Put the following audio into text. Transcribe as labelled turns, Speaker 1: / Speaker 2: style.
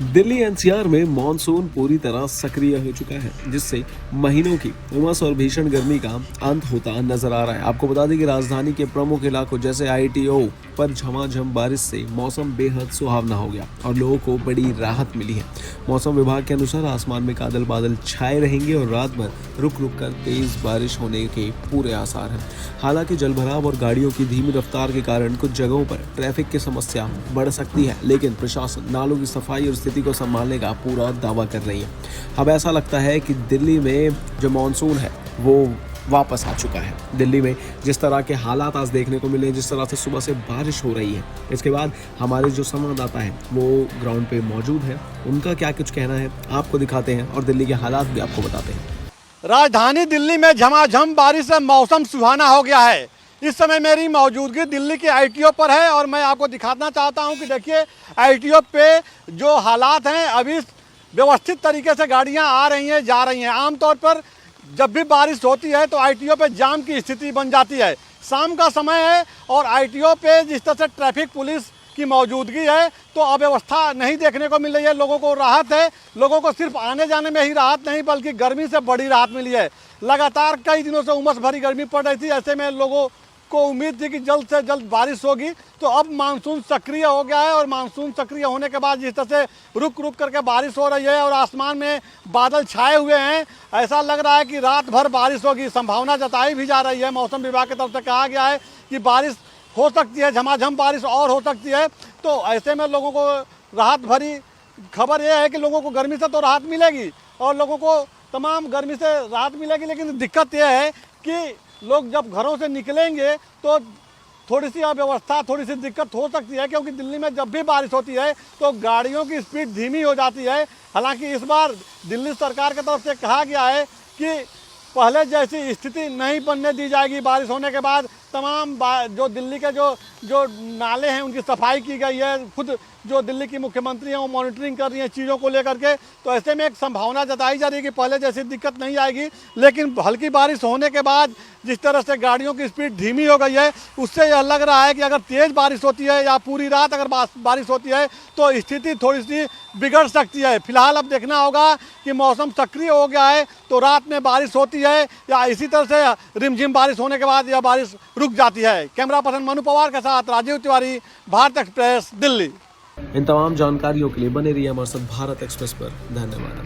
Speaker 1: Delhi NCR में monsoon पूरी तरह सक्रिय हो चुका है, जिससे महीनों की उमस और भीषण गर्मी का अंत होता नजर आ रहा है। आपको बता दें कि राजधानी के प्रमुख इलाकों जैसे आईटीओ पर झमाझम बारिश से मौसम बेहद सुहावना हो गया और लोगों को बड़ी राहत मिली है। मौसम विभाग के अनुसार आसमान में बादल बादल छाए रहेंगे और रात भर रुक रुक कर तेज बारिश होने के पूरे आसार हैं। हालांकि जलभराव और गाड़ियों की धीमी रफ्तार के कारण कुछ जगहों पर ट्रैफिक की समस्या बढ़ सकती है, लेकिन प्रशासन नालों की सफाई और स्थिति को संभालने का पूरा दावा कर रही है। अब ऐसा लगता है कि दिल्ली में जो मानसून है वो वापस आ चुका है। दिल्ली में जिस तरह के हालात आज देखने को मिले, जिस तरह से सुबह से बारिश हो रही है, इसके बाद हमारे जो संवाददाता हैं वो ग्राउंड पे मौजूद हैं। उनका क्या कुछ कहना है आपको दिखाते हैं और दिल्ली के हालात भी आपको बताते हैं।
Speaker 2: राजधानी दिल्ली में झमाझम बारिश से मौसम सुहाना हो गया है। इस समय मेरी मौजूदगी दिल्ली के आईटीओ पर है और मैं आपको दिखाना चाहता हूं कि देखिए आईटीओ पे जो हालात हैं, अभी व्यवस्थित तरीके से गाड़ियां आ रही हैं, जा रही हैं। आमतौर पर जब भी बारिश होती है तो आईटीओ पे जाम की स्थिति बन जाती है। शाम का समय है और आईटीओ पे जिस तरह से ट्रैफिक पुलिस की मौजूदगी है तो अव्यवस्था नहीं देखने को मिल रही है। लोगों को राहत है, लोगों को सिर्फ आने जाने में ही राहत नहीं बल्कि गर्मी से बड़ी राहत मिली है। लगातार कई दिनों से उमस भरी गर्मी पड़ रही थी, ऐसे में लोगों को उम्मीद थी कि जल्द से जल्द बारिश होगी। तो अब मानसून सक्रिय हो गया है और मानसून सक्रिय होने के बाद जिस तरह से रुक रुक करके बारिश हो रही है और आसमान में बादल छाए हुए हैं, ऐसा लग रहा है कि रात भर बारिश होगी। संभावना जताई भी जा रही है। मौसम विभाग की तरफ से कहा गया है कि बारिश हो सकती है, झमाझम बारिश और हो सकती है। तो ऐसे में लोगों को राहत भरी खबर यह है कि लोगों को गर्मी से तो राहत मिलेगी और लोगों को तमाम गर्मी से राहत मिलेगी, लेकिन दिक्कत यह है कि लोग जब घरों से निकलेंगे तो थोड़ी सी अव्यवस्था, थोड़ी सी दिक्कत हो सकती है, क्योंकि दिल्ली में जब भी बारिश होती है तो गाड़ियों की स्पीड धीमी हो जाती है। हालांकि इस बार दिल्ली सरकार की तरफ से कहा गया है कि पहले जैसी स्थिति नहीं बनने दी जाएगी। बारिश होने के बाद तमाम जो दिल्ली के जो नाले हैं उनकी सफाई की गई है। खुद जो दिल्ली की मुख्यमंत्री हैं वो मॉनिटरिंग कर रही हैं चीज़ों को लेकर के। तो ऐसे में एक संभावना जताई जा रही है कि पहले जैसी दिक्कत नहीं आएगी, लेकिन हल्की बारिश होने के बाद जिस तरह से गाड़ियों की स्पीड धीमी हो गई है उससे यह लग रहा है कि अगर तेज़ बारिश होती है या पूरी रात अगर बारिश होती है तो स्थिति थोड़ी सी बिगड़ सकती है। फिलहाल अब देखना होगा कि मौसम सक्रिय हो गया है तो रात में बारिश होती है या इसी तरह से रिमझिम बारिश होने के बाद यह बारिश रुक जाती है। कैमरा पर्सन मनु पवार के साथ राजीव तिवारी, भारत एक्सप्रेस, दिल्ली।
Speaker 1: इन तमाम जानकारियों के लिए बने रहिए हमारे साथ भारत एक्सप्रेस पर। धन्यवाद।